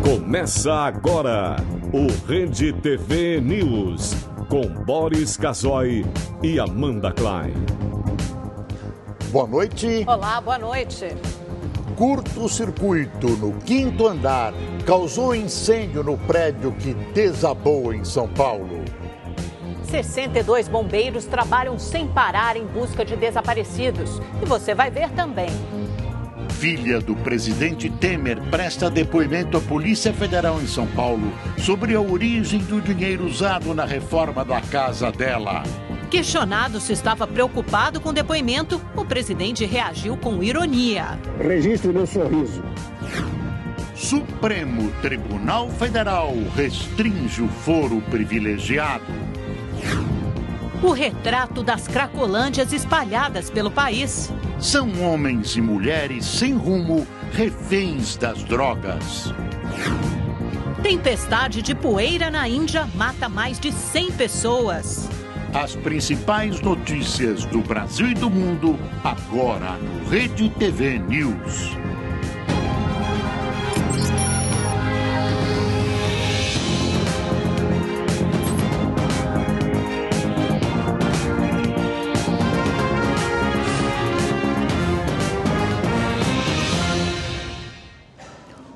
Começa agora o Rede TV News, com Boris Casoy e Amanda Klein. Boa noite. Olá, boa noite. Curto-circuito no 5º andar causou incêndio no prédio que desabou em São Paulo. 62 bombeiros trabalham sem parar em busca de desaparecidos. E você vai ver também. Filha do presidente Temer presta depoimento à Polícia Federal em São Paulo sobre a origem do dinheiro usado na reforma da casa dela. Questionado se estava preocupado com o depoimento, o presidente reagiu com ironia. Registre meu sorriso. Supremo Tribunal Federal restringe o foro privilegiado. O retrato das cracolândias espalhadas pelo país. São homens e mulheres sem rumo, reféns das drogas. Tempestade de poeira na Índia mata mais de 100 pessoas. As principais notícias do Brasil e do mundo, agora no Rede TV News.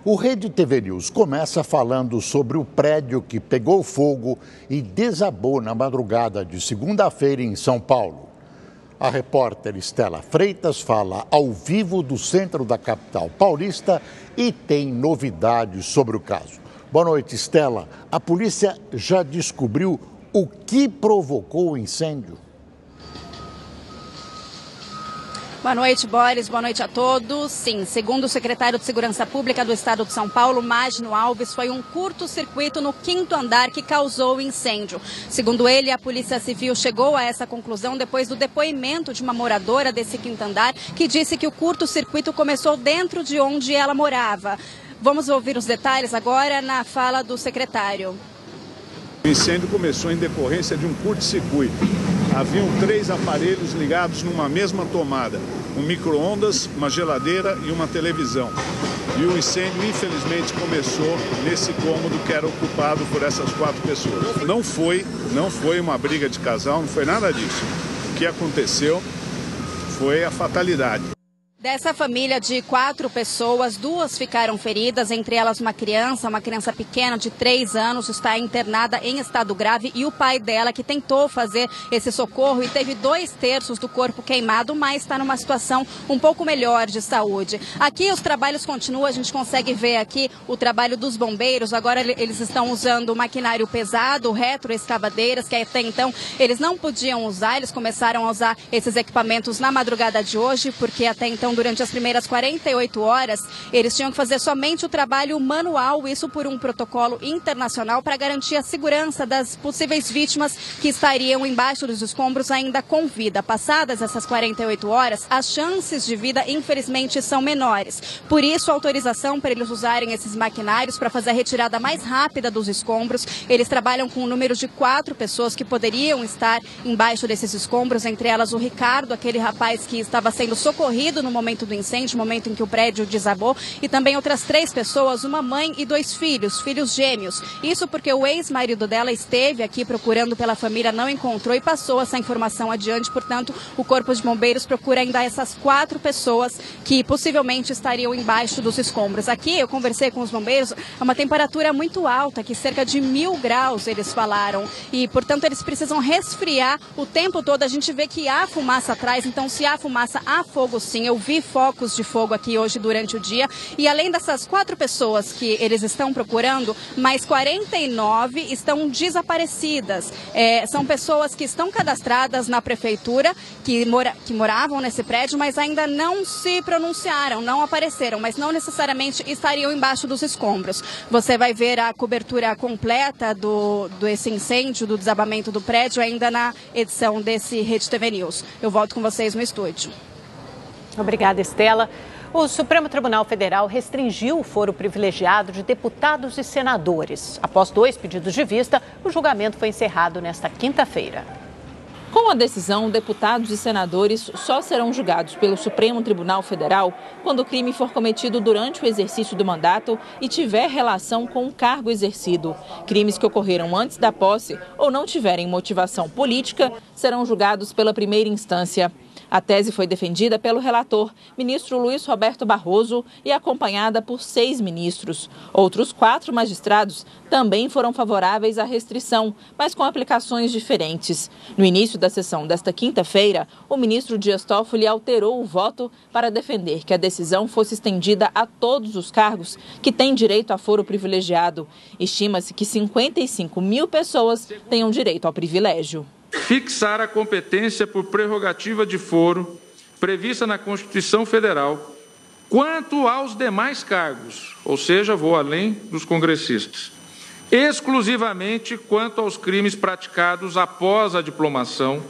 O Rede TV News começa falando sobre o prédio que pegou fogo e desabou na madrugada de segunda-feira em São Paulo. A repórter Estela Freitas fala ao vivo do centro da capital paulista e tem novidades sobre o caso. Boa noite, Estela. A polícia já descobriu o que provocou o incêndio? Boa noite, Boris. Boa noite a todos. Sim, segundo o secretário de Segurança Pública do Estado de São Paulo, Magno Alves, foi um curto-circuito no 5º andar que causou o incêndio. Segundo ele, a Polícia Civil chegou a essa conclusão depois do depoimento de uma moradora desse 5º andar que disse que o curto-circuito começou dentro de onde ela morava. Vamos ouvir os detalhes agora na fala do secretário. O incêndio começou em decorrência de um curto-circuito. Haviam 3 aparelhos ligados numa mesma tomada, um micro-ondas, uma geladeira e uma televisão. E o incêndio, infelizmente, começou nesse cômodo que era ocupado por essas 4 pessoas. Não foi uma briga de casal, não foi nada disso. O que aconteceu foi a fatalidade. Dessa família de 4 pessoas, 2 ficaram feridas, entre elas uma criança pequena de 3 anos, está internada em estado grave, e o pai dela, que tentou fazer esse socorro e teve 2/3 do corpo queimado, mas está numa situação um pouco melhor de saúde. Aqui os trabalhos continuam, a gente consegue ver aqui o trabalho dos bombeiros. Agora eles estão usando maquinário pesado, retroescavadeiras, que até então eles não podiam usar. Eles começaram a usar esses equipamentos na madrugada de hoje, porque até então, durante as primeiras 48 horas, eles tinham que fazer somente o trabalho manual, isso por um protocolo internacional para garantir a segurança das possíveis vítimas que estariam embaixo dos escombros ainda com vida. Passadas essas 48 horas, as chances de vida, infelizmente, são menores. Por isso, a autorização para eles usarem esses maquinários para fazer a retirada mais rápida dos escombros. Eles trabalham com um número de 4 pessoas que poderiam estar embaixo desses escombros, entre elas o Ricardo, aquele rapaz que estava sendo socorrido no momento do incêndio, no momento em que o prédio desabou, e também outras 3 pessoas, uma mãe e 2 filhos gêmeos. Isso porque o ex-marido dela esteve aqui procurando pela família, não encontrou e passou essa informação adiante. Portanto, o Corpo de Bombeiros procura ainda essas 4 pessoas que possivelmente estariam embaixo dos escombros. Aqui eu conversei com os bombeiros, é uma temperatura muito alta, que cerca de 1000 graus eles falaram, e portanto eles precisam resfriar o tempo todo. A gente vê que há fumaça atrás, então se há fumaça, há fogo sim. Eu vi focos de fogo aqui hoje durante o dia, e além dessas 4 pessoas que eles estão procurando, mais 49 estão desaparecidas. São pessoas que estão cadastradas na prefeitura, que moravam nesse prédio, mas ainda não se pronunciaram, não apareceram, mas não necessariamente estariam embaixo dos escombros. Você vai ver a cobertura completa desse incêndio, do desabamento do prédio, ainda na edição desse Rede TV News. Eu volto com vocês no estúdio. Obrigada, Estela. O Supremo Tribunal Federal restringiu o foro privilegiado de deputados e senadores. Após 2 pedidos de vista, o julgamento foi encerrado nesta quinta-feira. Com a decisão, deputados e senadores só serão julgados pelo Supremo Tribunal Federal quando o crime for cometido durante o exercício do mandato e tiver relação com o cargo exercido. Crimes que ocorreram antes da posse ou não tiverem motivação política serão julgados pela primeira instância. A tese foi defendida pelo relator, ministro Luiz Roberto Barroso, e acompanhada por 6 ministros. Outros 4 magistrados também foram favoráveis à restrição, mas com aplicações diferentes. No início da sessão desta quinta-feira, o ministro Dias Toffoli alterou o voto para defender que a decisão fosse estendida a todos os cargos que têm direito a foro privilegiado. Estima-se que 55 mil pessoas tenham direito ao privilégio. Fixar a competência por prerrogativa de foro prevista na Constituição Federal quanto aos demais cargos, ou seja, vou além dos congressistas, exclusivamente quanto aos crimes praticados após a diplomação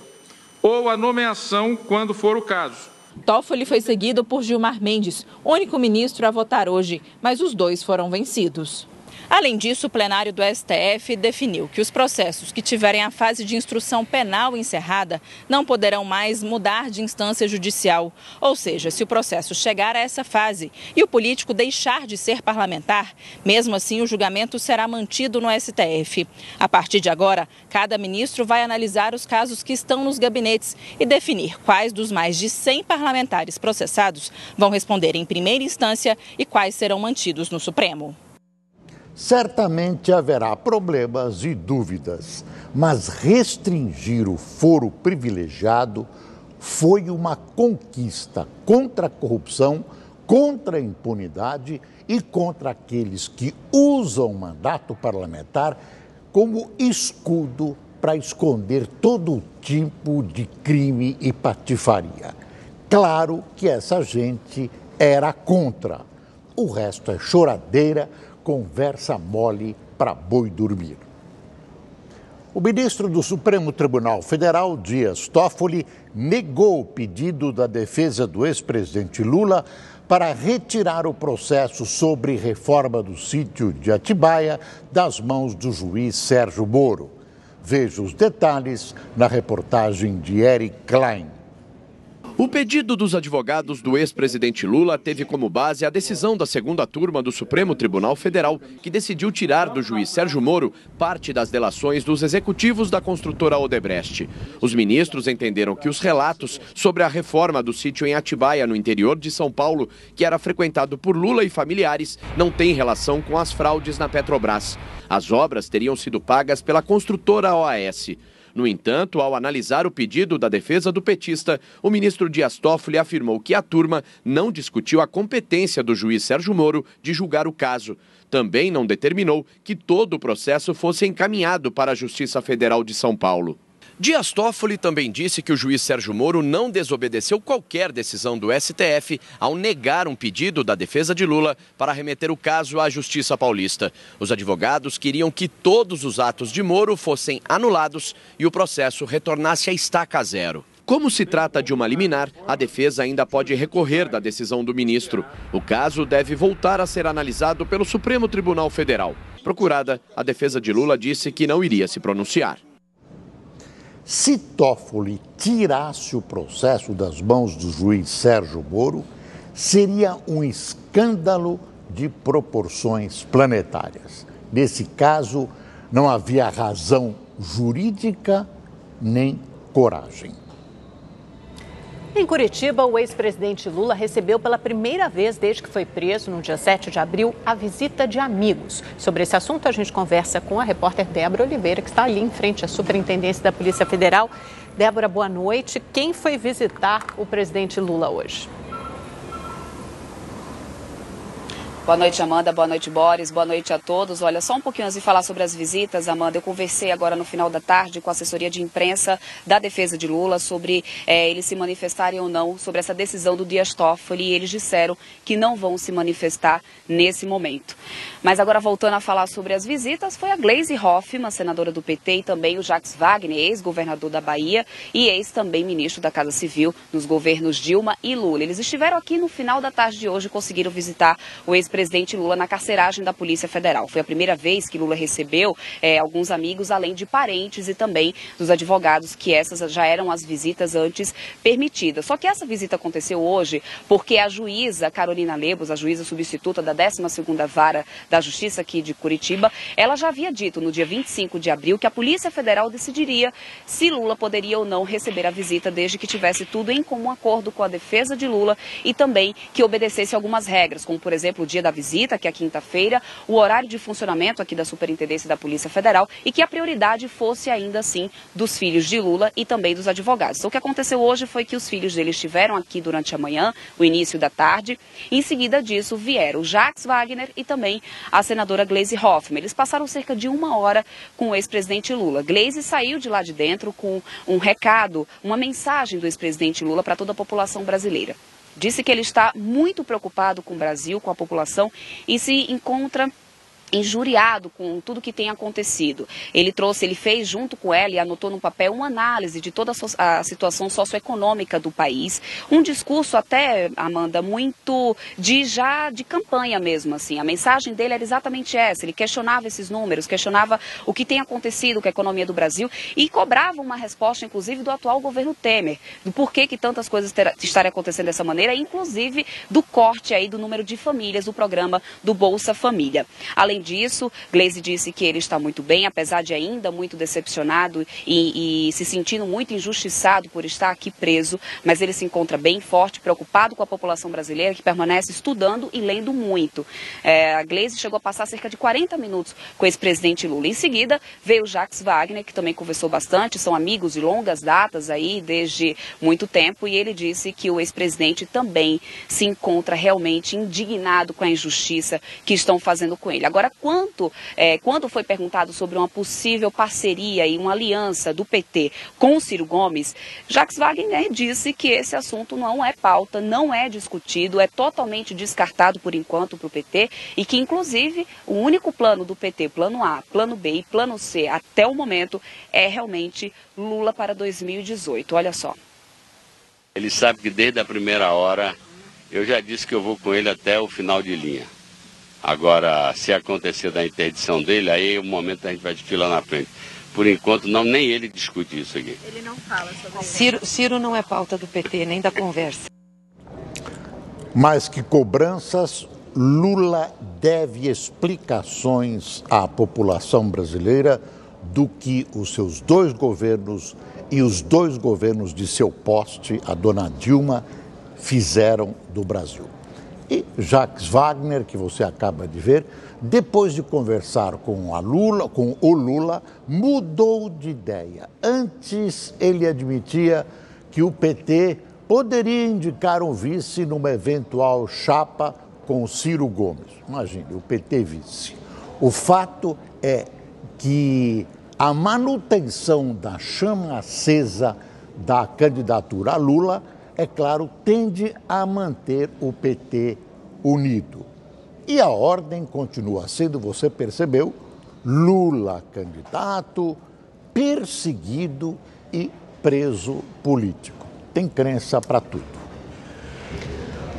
ou a nomeação, quando for o caso. Toffoli foi seguido por Gilmar Mendes, único ministro a votar hoje, mas os 2 foram vencidos. Além disso, o plenário do STF definiu que os processos que tiverem a fase de instrução penal encerrada não poderão mais mudar de instância judicial. Ou seja, se o processo chegar a essa fase e o político deixar de ser parlamentar, mesmo assim o julgamento será mantido no STF. A partir de agora, cada ministro vai analisar os casos que estão nos gabinetes e definir quais dos mais de 100 parlamentares processados vão responder em primeira instância e quais serão mantidos no Supremo. Certamente haverá problemas e dúvidas, mas restringir o foro privilegiado foi uma conquista contra a corrupção, contra a impunidade e contra aqueles que usam o mandato parlamentar como escudo para esconder todo tipo de crime e patifaria. Claro que essa gente era contra. O resto é choradeira, conversa mole para boi dormir. O ministro do Supremo Tribunal Federal, Dias Toffoli, negou o pedido da defesa do ex-presidente Lula para retirar o processo sobre reforma do sítio de Atibaia das mãos do juiz Sérgio Moro. Veja os detalhes na reportagem de Eric Klein. O pedido dos advogados do ex-presidente Lula teve como base a decisão da segunda turma do Supremo Tribunal Federal, que decidiu tirar do juiz Sérgio Moro parte das delações dos executivos da construtora Odebrecht. Os ministros entenderam que os relatos sobre a reforma do sítio em Atibaia, no interior de São Paulo, que era frequentado por Lula e familiares, não têm relação com as fraudes na Petrobras. As obras teriam sido pagas pela construtora OAS. No entanto, ao analisar o pedido da defesa do petista, o ministro Dias Toffoli afirmou que a turma não discutiu a competência do juiz Sérgio Moro de julgar o caso. Também não determinou que todo o processo fosse encaminhado para a Justiça Federal de São Paulo. Dias Toffoli também disse que o juiz Sérgio Moro não desobedeceu qualquer decisão do STF ao negar um pedido da defesa de Lula para remeter o caso à Justiça Paulista. Os advogados queriam que todos os atos de Moro fossem anulados e o processo retornasse à estaca zero. Como se trata de uma liminar, a defesa ainda pode recorrer da decisão do ministro. O caso deve voltar a ser analisado pelo Supremo Tribunal Federal. Procurada, a defesa de Lula disse que não iria se pronunciar. Se Toffoli tirasse o processo das mãos do juiz Sérgio Moro, seria um escândalo de proporções planetárias. Nesse caso, não havia razão jurídica nem coragem. Em Curitiba, o ex-presidente Lula recebeu pela primeira vez desde que foi preso, no dia 7 de abril, a visita de amigos. Sobre esse assunto, a gente conversa com a repórter Débora Oliveira, que está ali em frente à Superintendência da Polícia Federal. Débora, boa noite. Quem foi visitar o presidente Lula hoje? Boa noite, Amanda. Boa noite, Boris. Boa noite a todos. Olha, só um pouquinho antes de falar sobre as visitas, Amanda, eu conversei agora no final da tarde com a assessoria de imprensa da defesa de Lula sobre eles se manifestarem ou não sobre essa decisão do Dias Toffoli, e eles disseram que não vão se manifestar nesse momento. Mas agora, voltando a falar sobre as visitas, foi a Gleisi Hoffmann, senadora do PT, e também o Jacques Wagner, ex-governador da Bahia e ex-também ministro da Casa Civil nos governos Dilma e Lula. Eles estiveram aqui no final da tarde de hoje e conseguiram visitar o ex-presidente ex-presidente Lula na carceragem da Polícia Federal. Foi a primeira vez que Lula recebeu alguns amigos, além de parentes e também dos advogados, que essas já eram as visitas antes permitidas. Só que essa visita aconteceu hoje porque a juíza Carolina Lebos, a juíza substituta da 12ª Vara da Justiça aqui de Curitiba, ela já havia dito no dia 25 de abril que a Polícia Federal decidiria se Lula poderia ou não receber a visita, desde que tivesse tudo em comum acordo com a defesa de Lula e também que obedecesse algumas regras, como, por exemplo, o dia da visita, que é quinta-feira, o horário de funcionamento aqui da Superintendência da Polícia Federal e que a prioridade fosse ainda assim dos filhos de Lula e também dos advogados. Então, o que aconteceu hoje foi que os filhos dele estiveram aqui durante a manhã, o início da tarde, e em seguida disso vieram o Jacques Wagner e também a senadora Gleisi Hoffmann. Eles passaram cerca de 1 hora com o ex-presidente Lula. Gleisi saiu de lá de dentro com um recado, uma mensagem do ex-presidente Lula para toda a população brasileira. Disse que ele está muito preocupado com o Brasil, com a população, e se encontra injuriado com tudo que tem acontecido. Ele fez junto com ela e anotou no papel uma análise de toda a situação socioeconômica do país. Um discurso até, Amanda, muito de campanha mesmo, assim. A mensagem dele era exatamente essa. Ele questionava esses números, questionava o que tem acontecido com a economia do Brasil e cobrava uma resposta, inclusive, do atual governo Temer, do porquê que tantas coisas estarem acontecendo dessa maneira, inclusive do corte aí do número de famílias do programa do Bolsa Família. Além disso, Gleisi disse que ele está muito bem, apesar de ainda muito decepcionado e se sentindo muito injustiçado por estar aqui preso, mas ele se encontra bem forte, preocupado com a população brasileira, que permanece estudando e lendo muito. A Gleisi chegou a passar cerca de 40 minutos com o ex-presidente Lula. Em seguida, veio o Jacques Wagner, que também conversou bastante, são amigos de longas datas aí, desde muito tempo, e ele disse que o ex-presidente também se encontra realmente indignado com a injustiça que estão fazendo com ele. Agora, quando foi perguntado sobre uma possível parceria e uma aliança do PT com o Ciro Gomes, Jacques Wagner disse que esse assunto não é pauta, não é discutido, é totalmente descartado por enquanto para o PT e que, inclusive, o único plano do PT, plano A, plano B e plano C, até o momento, é realmente Lula para 2018. Olha só. Ele sabe que desde a primeira hora eu já disse que eu vou com ele até o final de linha. Agora, se acontecer da interdição dele, aí é o momento a gente vai desfilar na frente. Por enquanto, nem ele discute isso aqui. Ele não fala sobre isso. Ciro não é pauta do PT, nem da conversa. Mais que cobranças, Lula deve explicações à população brasileira do que os seus 2 governos e os 2 governos de seu poste, a dona Dilma, fizeram do Brasil. E Jacques Wagner, que você acaba de ver, depois de conversar com o Lula, mudou de ideia. Antes, ele admitia que o PT poderia indicar um vice numa eventual chapa com o Ciro Gomes. Imagine, o PT vice. O fato é que a manutenção da chama acesa da candidatura a Lula, é claro, tende a manter o PT unido. E a ordem continua sendo, você percebeu, Lula candidato, perseguido e preso político. Tem crença para tudo.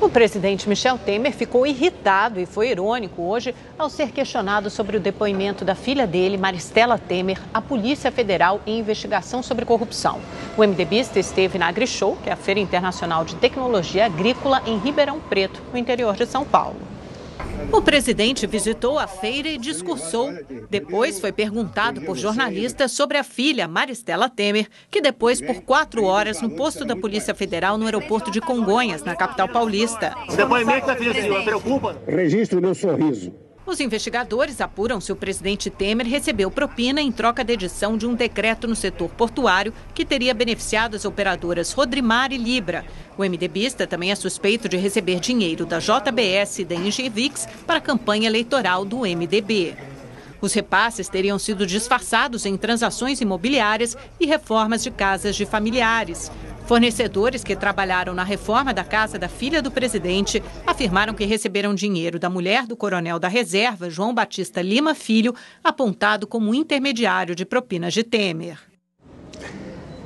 O presidente Michel Temer ficou irritado e foi irônico hoje ao ser questionado sobre o depoimento da filha dele, Maristela Temer, à Polícia Federal em investigação sobre corrupção. O MDBista esteve na AgriShow, que é a Feira Internacional de Tecnologia Agrícola, em Ribeirão Preto, no interior de São Paulo. O presidente visitou a feira e discursou. Depois foi perguntado por jornalistas sobre a filha, Maristela Temer, que depois por 4 horas no posto da Polícia Federal no aeroporto de Congonhas, na capital paulista. O depoimento da filha senhora preocupa? Registro meu sorriso. Os investigadores apuram se o presidente Temer recebeu propina em troca da edição de um decreto no setor portuário que teria beneficiado as operadoras Rodrimar e Libra. O MDBista também é suspeito de receber dinheiro da JBS e da Engevix para a campanha eleitoral do MDB. Os repasses teriam sido disfarçados em transações imobiliárias e reformas de casas de familiares. Fornecedores que trabalharam na reforma da casa da filha do presidente afirmaram que receberam dinheiro da mulher do coronel da reserva, João Batista Lima Filho, apontado como intermediário de propinas de Temer.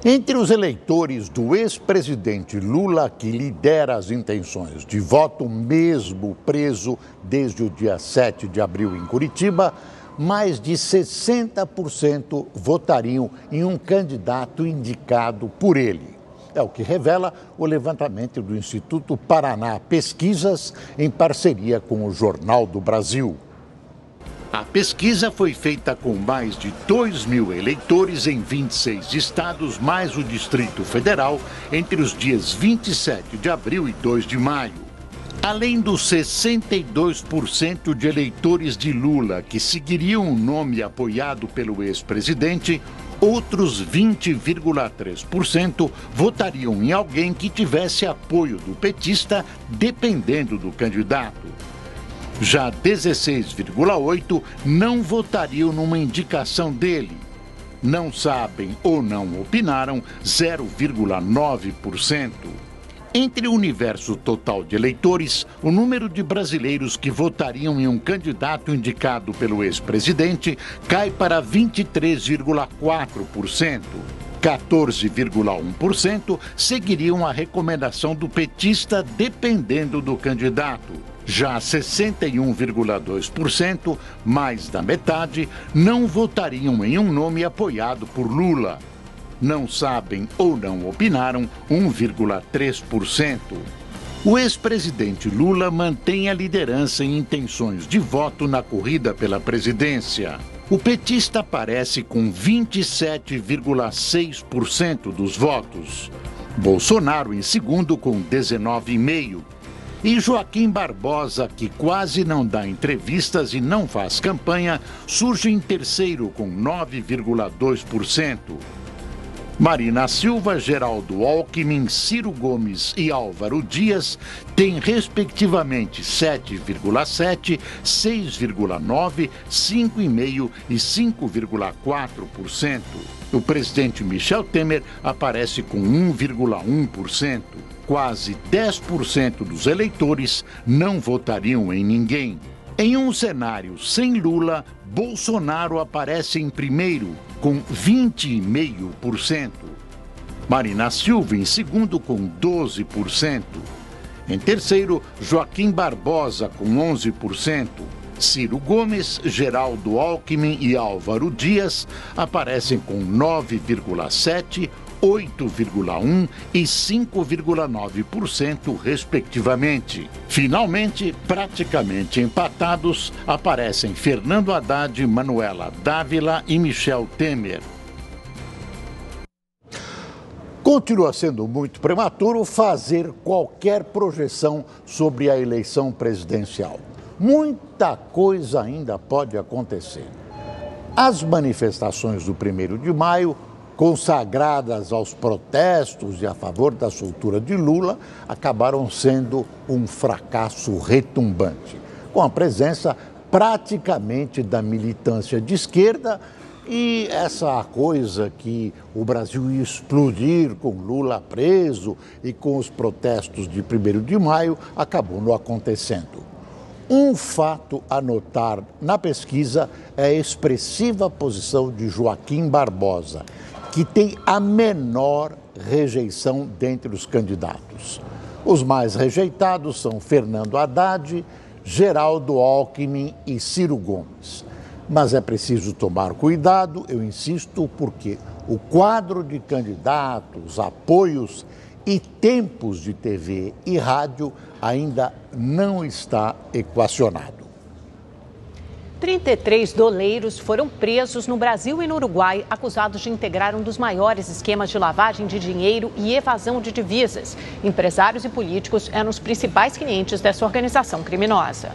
Entre os eleitores do ex-presidente Lula, que lidera as intenções de voto mesmo preso desde o dia 7 de abril em Curitiba, mais de 60% votariam em um candidato indicado por ele. É o que revela o levantamento do Instituto Paraná Pesquisas, em parceria com o Jornal do Brasil. A pesquisa foi feita com mais de 2.000 eleitores em 26 estados, mais o Distrito Federal, entre os dias 27 de abril e 2 de maio. Além dos 62% de eleitores de Lula que seguiriam o nome apoiado pelo ex-presidente, outros 20,3% votariam em alguém que tivesse apoio do petista, dependendo do candidato. Já 16,8% não votariam numa indicação dele. Não sabem ou não opinaram, 0,9%. Entre o universo total de eleitores, o número de brasileiros que votariam em um candidato indicado pelo ex-presidente cai para 23,4%. 14,1% seguiriam a recomendação do petista, dependendo do candidato. Já 61,2%, mais da metade, não votariam em um nome apoiado por Lula. Não sabem ou não opinaram, 1,3%. O ex-presidente Lula mantém a liderança em intenções de voto na corrida pela presidência. O petista aparece com 27,6% dos votos. Bolsonaro em segundo com 19,5%. E Joaquim Barbosa, que quase não dá entrevistas e não faz campanha, surge em terceiro com 9,2%. Marina Silva, Geraldo Alckmin, Ciro Gomes e Álvaro Dias têm, respectivamente, 7,7%, 6,9%, 5,5% e 5,4%. O presidente Michel Temer aparece com 1,1%. Quase 10% dos eleitores não votariam em ninguém. Em um cenário sem Lula, Bolsonaro aparece em primeiro, com 20,5%. Marina Silva em segundo, com 12%. Em terceiro, Joaquim Barbosa, com 11%. Ciro Gomes, Geraldo Alckmin e Álvaro Dias aparecem com 9,7%, 8,1% e 5,9%, respectivamente. Finalmente, praticamente empatados, aparecem Fernando Haddad, Manuela Dávila e Michel Temer. Continua sendo muito prematuro fazer qualquer projeção sobre a eleição presidencial. Muita coisa ainda pode acontecer. As manifestações do 1º de maio, consagradas aos protestos e a favor da soltura de Lula, acabaram sendo um fracasso retumbante, com a presença praticamente da militância de esquerda e essa coisa que o Brasil ia explodir com Lula preso e com os protestos de 1º de maio acabou não acontecendo. Um fato a notar na pesquisa é a expressiva posição de Joaquim Barbosa, que tem a menor rejeição dentre os candidatos. Os mais rejeitados são Fernando Haddad, Geraldo Alckmin e Ciro Gomes. Mas é preciso tomar cuidado, eu insisto, porque o quadro de candidatos, apoios e tempos de TV e rádio ainda não está equacionado. 33 doleiros foram presos no Brasil e no Uruguai, acusados de integrar um dos maiores esquemas de lavagem de dinheiro e evasão de divisas. Empresários e políticos eram os principais clientes dessa organização criminosa.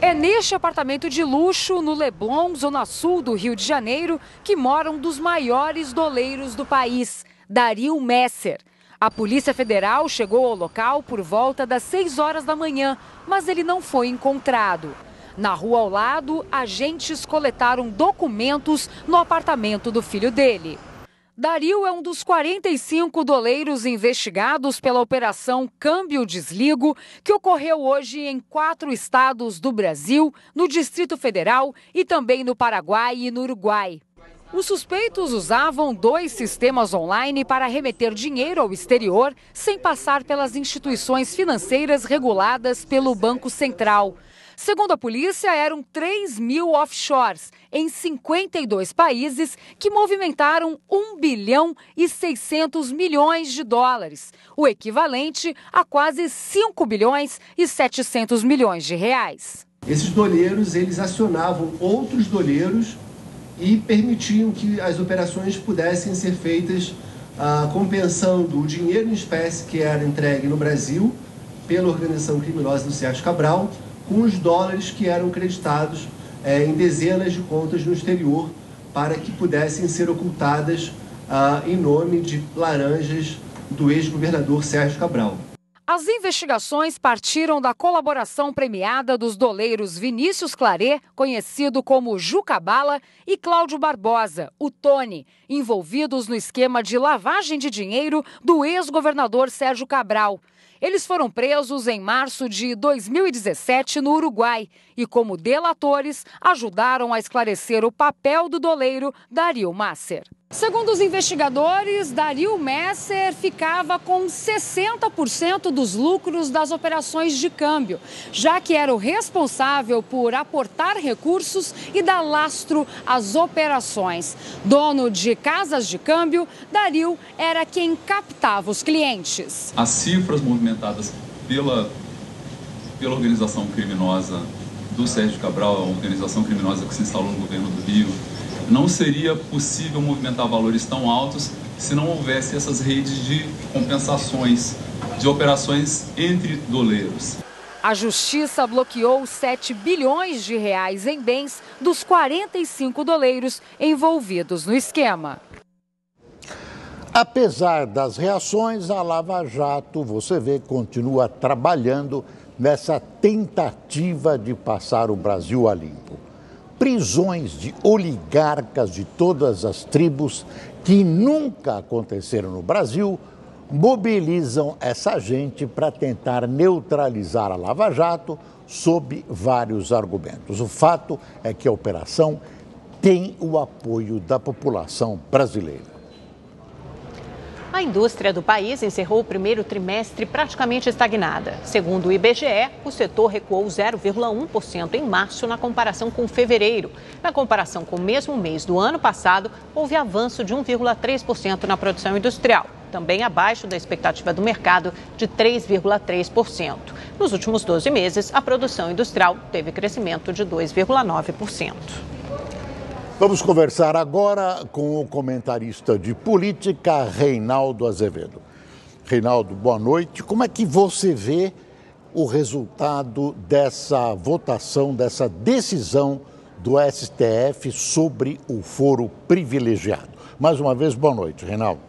É neste apartamento de luxo, no Leblon, zona sul do Rio de Janeiro, que mora um dos maiores doleiros do país, Dario Messer. A Polícia Federal chegou ao local por volta das 6 horas da manhã, mas ele não foi encontrado. Na rua ao lado, agentes coletaram documentos no apartamento do filho dele. Dario é um dos 45 doleiros investigados pela Operação Câmbio Desligo, que ocorreu hoje em 4 estados do Brasil, no Distrito Federal e também no Paraguai e no Uruguai. Os suspeitos usavam 2 sistemas online para remeter dinheiro ao exterior sem passar pelas instituições financeiras reguladas pelo Banco Central. Segundo a polícia, eram 3.000 offshores em 52 países que movimentaram 1 bilhão e 600 milhões de dólares, o equivalente a quase 5 bilhões e 700 milhões de reais. Esses doleiros, eles acionavam outros doleiros e permitiam que as operações pudessem ser feitas compensando o dinheiro em espécie que era entregue no Brasil pela organização criminosa do Sérgio Cabral com os dólares que eram creditados em dezenas de contas no exterior para que pudessem ser ocultadas em nome de laranjas do ex-governador Sérgio Cabral. As investigações partiram da colaboração premiada dos doleiros Vinícius Claret, conhecido como Juca Bala, e Cláudio Barbosa, o Tony, envolvidos no esquema de lavagem de dinheiro do ex-governador Sérgio Cabral. Eles foram presos em março de 2017 no Uruguai e, como delatores, ajudaram a esclarecer o papel do doleiro Dario Messer. Segundo os investigadores, Dario Messer ficava com 60% dos lucros das operações de câmbio, já que era o responsável por aportar recursos e dar lastro às operações. Dono de casas de câmbio, Dario era quem captava os clientes. As cifras movimentadas pela organização criminosa do Sérgio Cabral, a organização criminosa que se instalou no governo do Rio, não seria possível movimentar valores tão altos se não houvesse essas redes de compensações, de operações entre doleiros. A justiça bloqueou 7 bilhões de reais em bens dos 45 doleiros envolvidos no esquema. Apesar das reações, a Lava Jato, você vê, continua trabalhando nessa tentativa de passar o Brasil a limpo. Prisões de oligarcas de todas as tribos que nunca aconteceram no Brasil mobilizam essa gente para tentar neutralizar a Lava Jato sob vários argumentos. O fato é que a operação tem o apoio da população brasileira. A indústria do país encerrou o primeiro trimestre praticamente estagnada. Segundo o IBGE, o setor recuou 0,1% em março na comparação com fevereiro. Na comparação com o mesmo mês do ano passado, houve avanço de 1,3% na produção industrial, também abaixo da expectativa do mercado de 3,3%. Nos últimos 12 meses, a produção industrial teve crescimento de 2,9%. Vamos conversar agora com o comentarista de política, Reinaldo Azevedo. Reinaldo, boa noite. Como é que você vê o resultado dessa votação, dessa decisão do STF sobre o foro privilegiado? Mais uma vez, boa noite, Reinaldo.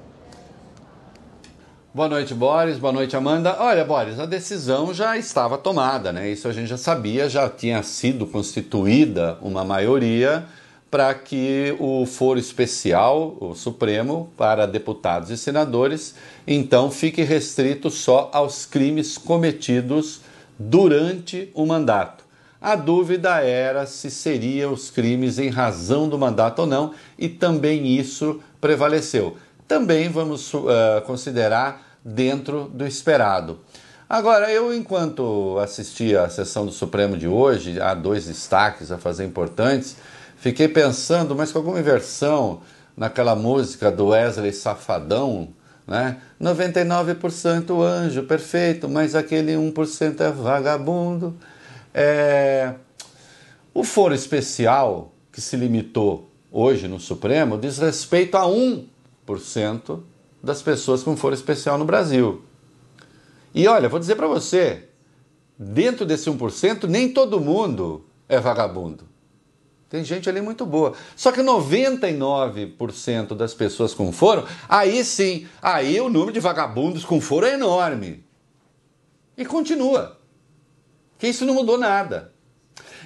Boa noite, Boris. Boa noite, Amanda. Olha, Boris, a decisão já estava tomada, né? Isso a gente já sabia, já tinha sido constituída uma maioria para que o foro especial, o Supremo, para deputados e senadores, então fique restrito só aos crimes cometidos durante o mandato. A dúvida era se seriam os crimes em razão do mandato ou não, e também isso prevaleceu. Também vamos considerar dentro do esperado. Agora, eu, enquanto assisti à sessão do Supremo de hoje, há 2 destaques a fazer importantes. Fiquei pensando, mas com alguma inversão naquela música do Wesley Safadão, né? 99% anjo, perfeito, mas aquele 1% é vagabundo. O foro especial que se limitou hoje no Supremo diz respeito a 1% das pessoas com foro especial no Brasil. E olha, vou dizer para você, dentro desse 1%, nem todo mundo é vagabundo. Tem gente ali muito boa. Só que 99% das pessoas com foro, aí sim, aí o número de vagabundos com foro é enorme. E continua. Que isso não mudou nada.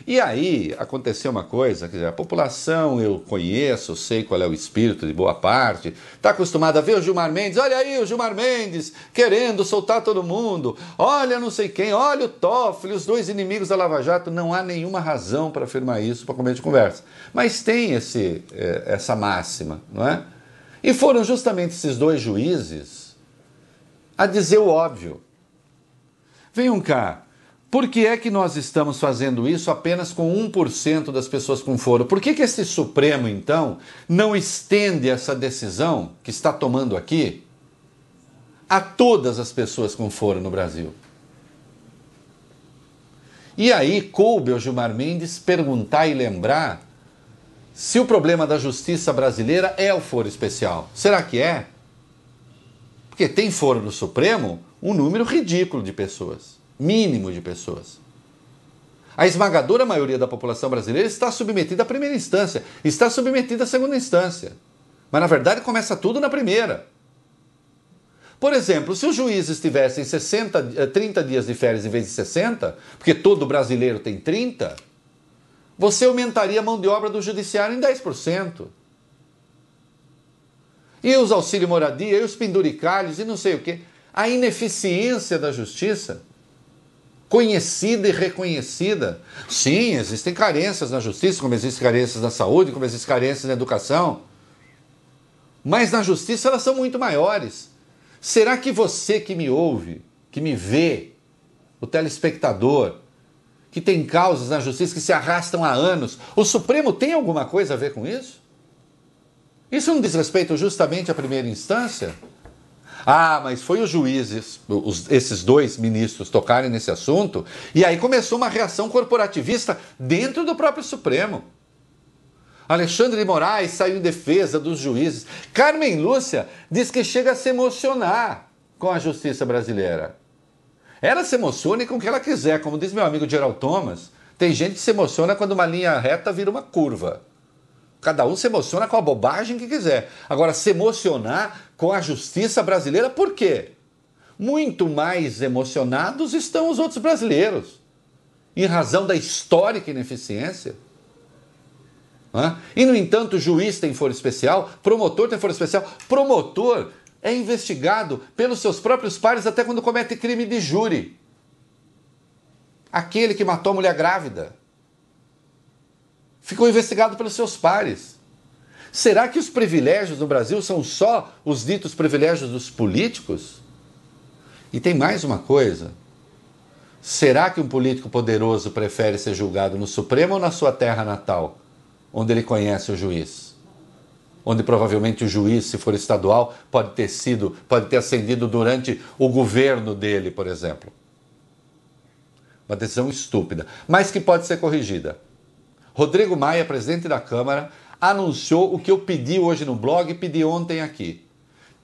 E aí aconteceu uma coisa, quer dizer, a população eu conheço, sei qual é o espírito de boa parte, está acostumada a ver o Gilmar Mendes, olha aí o Gilmar Mendes querendo soltar todo mundo, olha não sei quem, olha o Toffoli, os dois inimigos da Lava Jato. Não há nenhuma razão para afirmar isso para começo de conversa. Mas tem essa máxima, não é? E foram justamente esses dois juízes a dizer o óbvio. Venham cá. Por que é que nós estamos fazendo isso apenas com 1% das pessoas com foro? Por que esse Supremo, então, não estende essa decisão que está tomando aqui a todas as pessoas com foro no Brasil? E aí coube ao Gilmar Mendes perguntar e lembrar se o problema da justiça brasileira é o foro especial. Será que é? Porque tem foro no Supremo um número ridículo de pessoas. Mínimo de pessoas. A esmagadora maioria da população brasileira está submetida à primeira instância, está submetida à segunda instância. Mas, na verdade, começa tudo na primeira. Por exemplo, se os juízes tivessem 30 dias de férias em vez de 60, porque todo brasileiro tem 30, você aumentaria a mão de obra do judiciário em 10%. E os auxílio moradia, e os penduricalhos, e não sei o quê. A ineficiência da justiça, conhecida e reconhecida. Sim, existem carências na justiça, como existem carências na saúde, como existem carências na educação. Mas na justiça elas são muito maiores. Será que você que me ouve, que me vê, o telespectador, que tem causas na justiça que se arrastam há anos, o Supremo tem alguma coisa a ver com isso? Isso não diz respeito justamente à primeira instância? Ah, mas foi os juízes, esses dois ministros tocarem nesse assunto, e aí começou uma reação corporativista dentro do próprio Supremo. Alexandre de Moraes saiu em defesa dos juízes. Carmen Lúcia diz que chega a se emocionar com a justiça brasileira. Ela se emociona com o que ela quiser, como diz meu amigo Gerald Thomas. Tem gente que se emociona quando uma linha reta vira uma curva. Cada um se emociona com a bobagem que quiser. Agora, se emocionar com a justiça brasileira, por quê? Muito mais emocionados estão os outros brasileiros, em razão da histórica ineficiência. E, no entanto, juiz tem foro especial, promotor tem foro especial. Promotor é investigado pelos seus próprios pares até quando comete crime de júri. Aquele que matou a mulher grávida ficou investigado pelos seus pares. Será que os privilégios no Brasil são só os ditos privilégios dos políticos? E tem mais uma coisa. Será que um político poderoso prefere ser julgado no Supremo ou na sua terra natal, onde ele conhece o juiz? Onde provavelmente o juiz, se for estadual, pode ter ascendido durante o governo dele, por exemplo. Uma decisão estúpida, mas que pode ser corrigida. Rodrigo Maia, presidente da Câmara, anunciou o que eu pedi hoje no blog e pedi ontem aqui.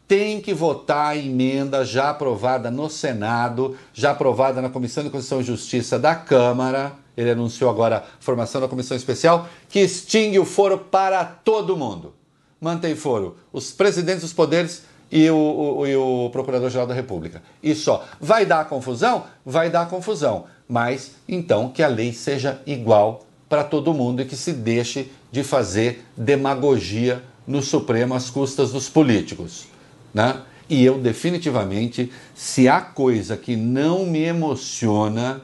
Tem que votar a emenda já aprovada no Senado, já aprovada na Comissão de Constituição e Justiça da Câmara. Ele anunciou agora a formação da Comissão Especial, que extingue o foro para todo mundo. Mantém foro os presidentes dos poderes e o Procurador-Geral da República. E só. Vai dar confusão? Vai dar confusão. Mas, então, que a lei seja igual para todo mundo e que se deixe de fazer demagogia no Supremo às custas dos políticos, né? E eu, definitivamente, se há coisa que não me emociona,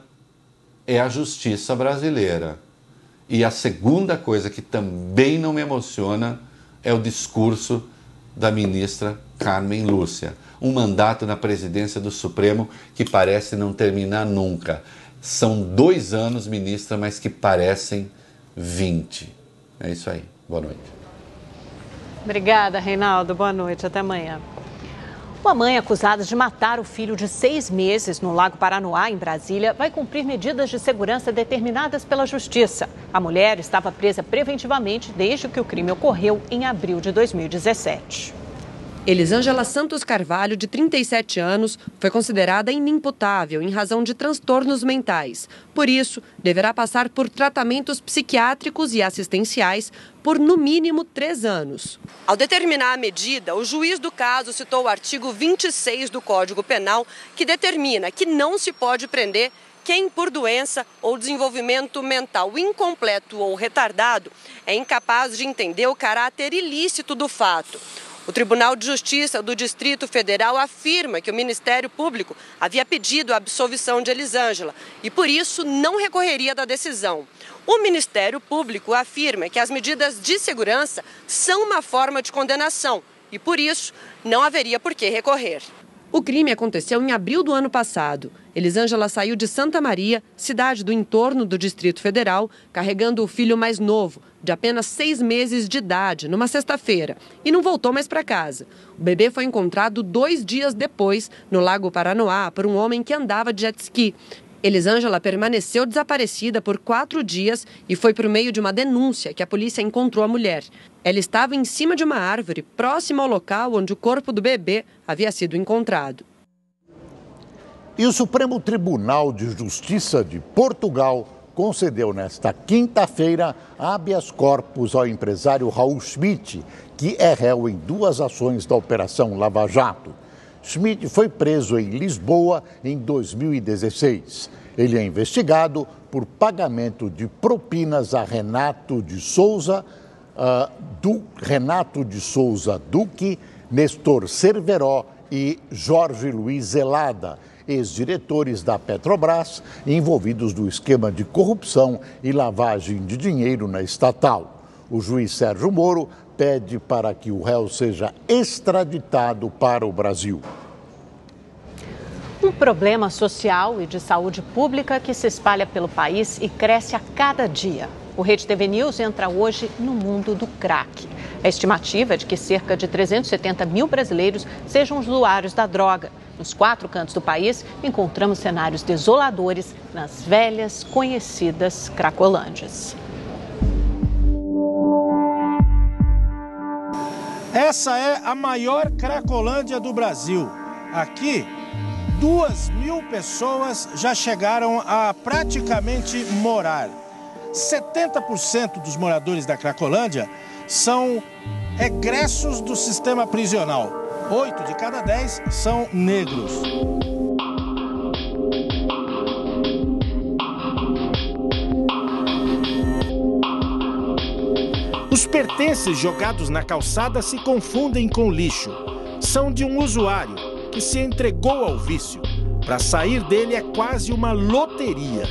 é a justiça brasileira. E a segunda coisa que também não me emociona é o discurso da ministra Carmen Lúcia. Um mandato na presidência do Supremo que parece não terminar nunca. São 2 anos, ministra, mas que parecem 20. É isso aí. Boa noite. Obrigada, Reinaldo. Boa noite. Até amanhã. Uma mãe acusada de matar o filho de 6 meses no Lago Paranoá, em Brasília, vai cumprir medidas de segurança determinadas pela Justiça. A mulher estava presa preventivamente desde que o crime ocorreu em abril de 2017. Elisângela Santos Carvalho, de 37 anos, foi considerada inimputável em razão de transtornos mentais. Por isso, deverá passar por tratamentos psiquiátricos e assistenciais por, no mínimo, 3 anos. Ao determinar a medida, o juiz do caso citou o artigo 26 do Código Penal, que determina que não se pode prender quem, por doença ou desenvolvimento mental incompleto ou retardado, é incapaz de entender o caráter ilícito do fato. O Tribunal de Justiça do Distrito Federal afirma que o Ministério Público havia pedido a absolvição de Elisângela e, por isso, não recorreria da decisão. O Ministério Público afirma que as medidas de segurança são uma forma de condenação e, por isso, não haveria por que recorrer. O crime aconteceu em abril do ano passado. Elisângela saiu de Santa Maria, cidade do entorno do Distrito Federal, carregando o filho mais novo, de apenas 6 meses de idade, numa sexta-feira, e não voltou mais para casa. O bebê foi encontrado 2 dias depois, no Lago Paranoá, por um homem que andava de jet ski. Elisângela permaneceu desaparecida por 4 dias e foi por meio de uma denúncia que a polícia encontrou a mulher. Ela estava em cima de uma árvore, próximo ao local onde o corpo do bebê havia sido encontrado. E o Supremo Tribunal de Justiça de Portugal concedeu nesta quinta-feira habeas corpus ao empresário Raul Schmidt, que é réu em 2 ações da Operação Lava Jato. Schmidt foi preso em Lisboa em 2016. Ele é investigado por pagamento de propinas a Renato de Souza Duque, Nestor Cerveró e Jorge Luiz Zelada, ex-diretores da Petrobras envolvidos no esquema de corrupção e lavagem de dinheiro na estatal. O juiz Sérgio Moro pede para que o réu seja extraditado para o Brasil. Um problema social e de saúde pública que se espalha pelo país e cresce a cada dia. O Rede TV News entra hoje no mundo do crack. A estimativa é de que cerca de 370 mil brasileiros sejam usuários da droga. Nos 4 cantos do país, encontramos cenários desoladores nas velhas, conhecidas Cracolândias. Essa é a maior Cracolândia do Brasil. Aqui, 2.000 pessoas já chegaram a praticamente morar. 70% dos moradores da Cracolândia são egressos do sistema prisional. 8 de cada 10 são negros. Os pertences jogados na calçada se confundem com lixo. São de um usuário que se entregou ao vício. Para sair dele é quase uma loteria.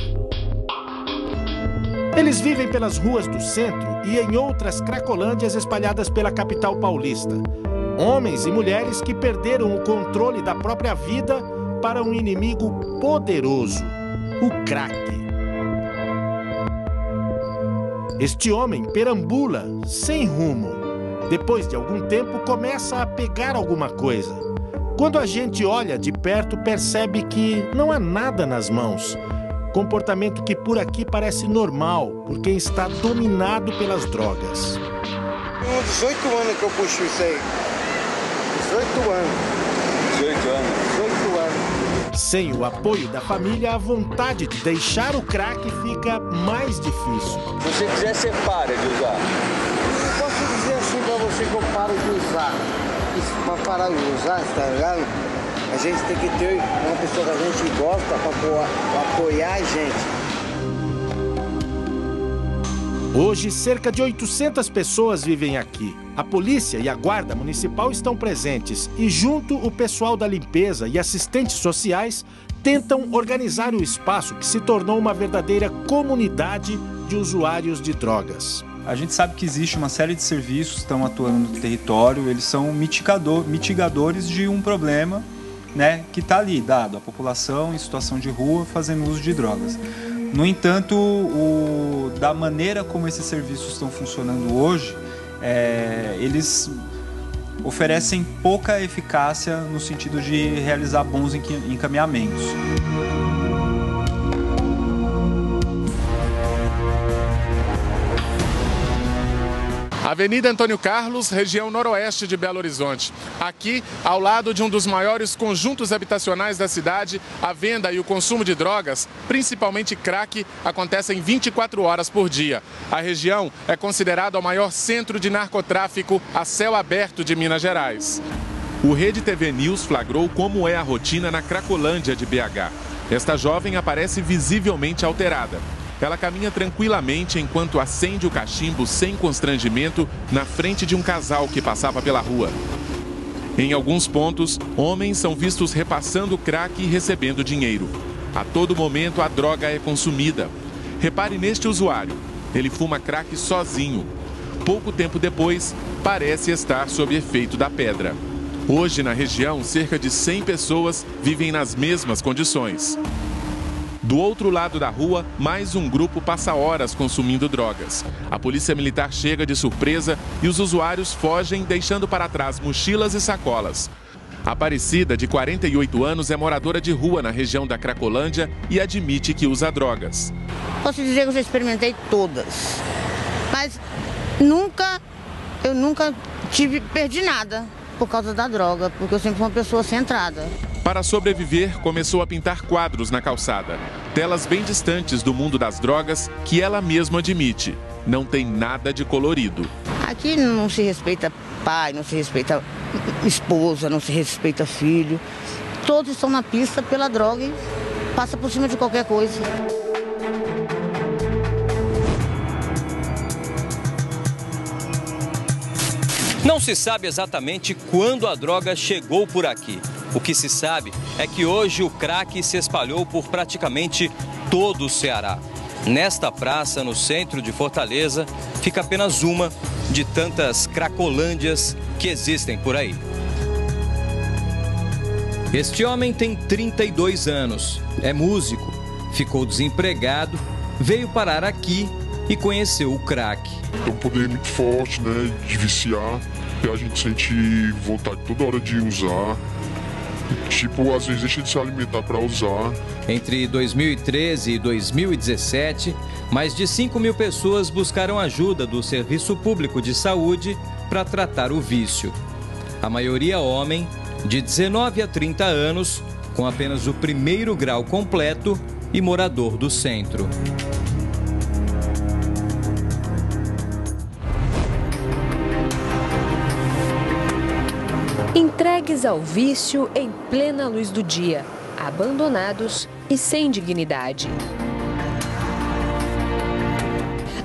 Eles vivem pelas ruas do centro e em outras cracolândias espalhadas pela capital paulista. Homens e mulheres que perderam o controle da própria vida para um inimigo poderoso, o crack. Este homem perambula sem rumo. Depois de algum tempo, começa a pegar alguma coisa. Quando a gente olha de perto, percebe que não há nada nas mãos. Comportamento que por aqui parece normal, por quem está dominado pelas drogas. Tem 18 anos que eu puxo isso aí. 18 anos. 18 anos. Sem o apoio da família, a vontade de deixar o crack fica mais difícil. Se você quiser, você para de usar. Eu posso dizer assim pra você que eu paro de usar. Para parar de usar, tá ligado? A gente tem que ter uma pessoa que a gente gosta para apoiar a gente. Hoje, cerca de 800 pessoas vivem aqui. A polícia e a guarda municipal estão presentes e, junto, o pessoal da limpeza e assistentes sociais tentam organizar o espaço que se tornou uma verdadeira comunidade de usuários de drogas. A gente sabe que existe uma série de serviços que estão atuando no território, eles são mitigadores de um problema, né, que está ali, dado a população em situação de rua fazendo uso de drogas. No entanto, da maneira como esses serviços estão funcionando hoje, eles oferecem pouca eficácia no sentido de realizar bons encaminhamentos. Avenida Antônio Carlos, região noroeste de Belo Horizonte. Aqui, ao lado de um dos maiores conjuntos habitacionais da cidade, a venda e o consumo de drogas, principalmente crack, acontecem 24 horas por dia. A região é considerada o maior centro de narcotráfico a céu aberto de Minas Gerais. O Rede TV News flagrou como é a rotina na Cracolândia de BH. Esta jovem aparece visivelmente alterada. Ela caminha tranquilamente enquanto acende o cachimbo sem constrangimento na frente de um casal que passava pela rua. Em alguns pontos, homens são vistos repassando crack e recebendo dinheiro. A todo momento, a droga é consumida. Repare neste usuário. Ele fuma crack sozinho. Pouco tempo depois, parece estar sob efeito da pedra. Hoje, na região, cerca de 100 pessoas vivem nas mesmas condições. Do outro lado da rua, mais um grupo passa horas consumindo drogas. A polícia militar chega de surpresa e os usuários fogem, deixando para trás mochilas e sacolas. Aparecida, de 48 anos, é moradora de rua na região da Cracolândia e admite que usa drogas. Posso dizer que eu já experimentei todas, mas eu nunca perdi nada por causa da droga, porque eu sempre fui uma pessoa centrada. Para sobreviver, começou a pintar quadros na calçada. Telas bem distantes do mundo das drogas, que ela mesma admite. Não tem nada de colorido. Aqui não se respeita pai, não se respeita esposa, não se respeita filho. Todos estão na pista pela droga e passa por cima de qualquer coisa. Não se sabe exatamente quando a droga chegou por aqui. O que se sabe é que hoje o crack se espalhou por praticamente todo o Ceará. Nesta praça, no centro de Fortaleza, fica apenas uma de tantas cracolândias que existem por aí. Este homem tem 32 anos, é músico, ficou desempregado, veio parar aqui e conheceu o crack. É um poder muito forte, né, de viciar, e a gente sente vontade toda hora de usar. Tipo, às vezes deixa de se alimentar para usar. Entre 2013 e 2017, mais de 5.000 pessoas buscaram ajuda do Serviço Público de Saúde para tratar o vício. A maioria homem, de 19 a 30 anos, com apenas o primeiro grau completo e morador do centro. Entregues ao vício em plena luz do dia, abandonados e sem dignidade.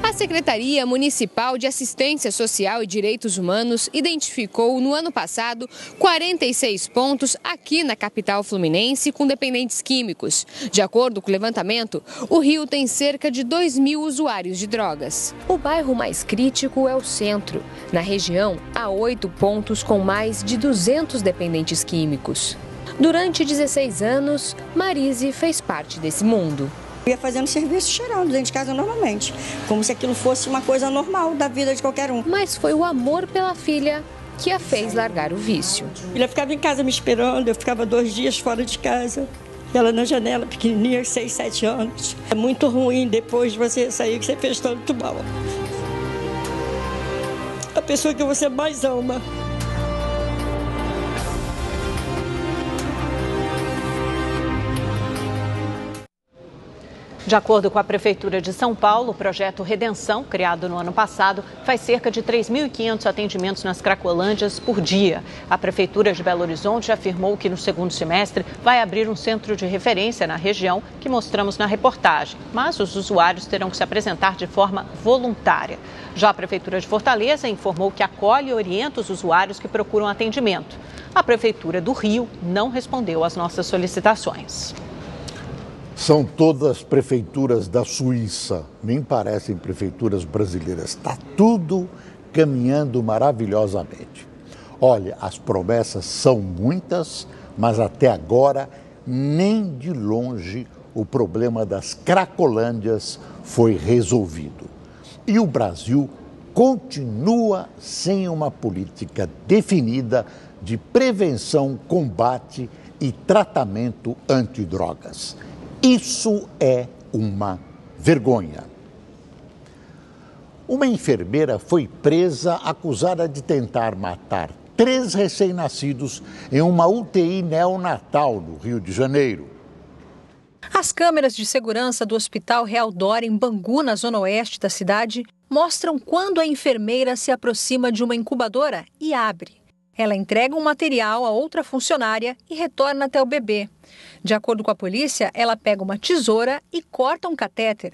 A Secretaria Municipal de Assistência Social e Direitos Humanos identificou no ano passado 46 pontos aqui na capital fluminense com dependentes químicos. De acordo com o levantamento, o Rio tem cerca de 2.000 usuários de drogas. O bairro mais crítico é o centro. Na região, há 8 pontos com mais de 200 dependentes químicos. Durante 16 anos, Marise fez parte desse mundo. Eu ia fazendo serviço cheirando dentro de casa normalmente, como se aquilo fosse uma coisa normal da vida de qualquer um. Mas foi o amor pela filha que a fez largar o vício. Ela ficava em casa me esperando, eu ficava 2 dias fora de casa. Ela na janela, pequenininha, 6, 7 anos. É muito ruim depois de você sair que você fez tanto mal. A pessoa que você mais ama. De acordo com a Prefeitura de São Paulo, o projeto Redenção, criado no ano passado, faz cerca de 3.500 atendimentos nas Cracolândias por dia. A Prefeitura de Belo Horizonte afirmou que no segundo semestre vai abrir um centro de referência na região, que mostramos na reportagem. Mas os usuários terão que se apresentar de forma voluntária. Já a Prefeitura de Fortaleza informou que acolhe e orienta os usuários que procuram atendimento. A Prefeitura do Rio não respondeu às nossas solicitações. São todas prefeituras da Suíça, nem parecem prefeituras brasileiras. Está tudo caminhando maravilhosamente. Olha, as promessas são muitas, mas até agora, nem de longe, o problema das Cracolândias foi resolvido. E o Brasil continua sem uma política definida de prevenção, combate e tratamento antidrogas. Isso é uma vergonha. Uma enfermeira foi presa acusada de tentar matar 3 recém-nascidos em uma UTI neonatal no Rio de Janeiro. As câmeras de segurança do Hospital Real Dora, em Bangu, na zona oeste da cidade, mostram quando a enfermeira se aproxima de uma incubadora e abre. Ela entrega um material a outra funcionária e retorna até o bebê. De acordo com a polícia, ela pega uma tesoura e corta um catéter.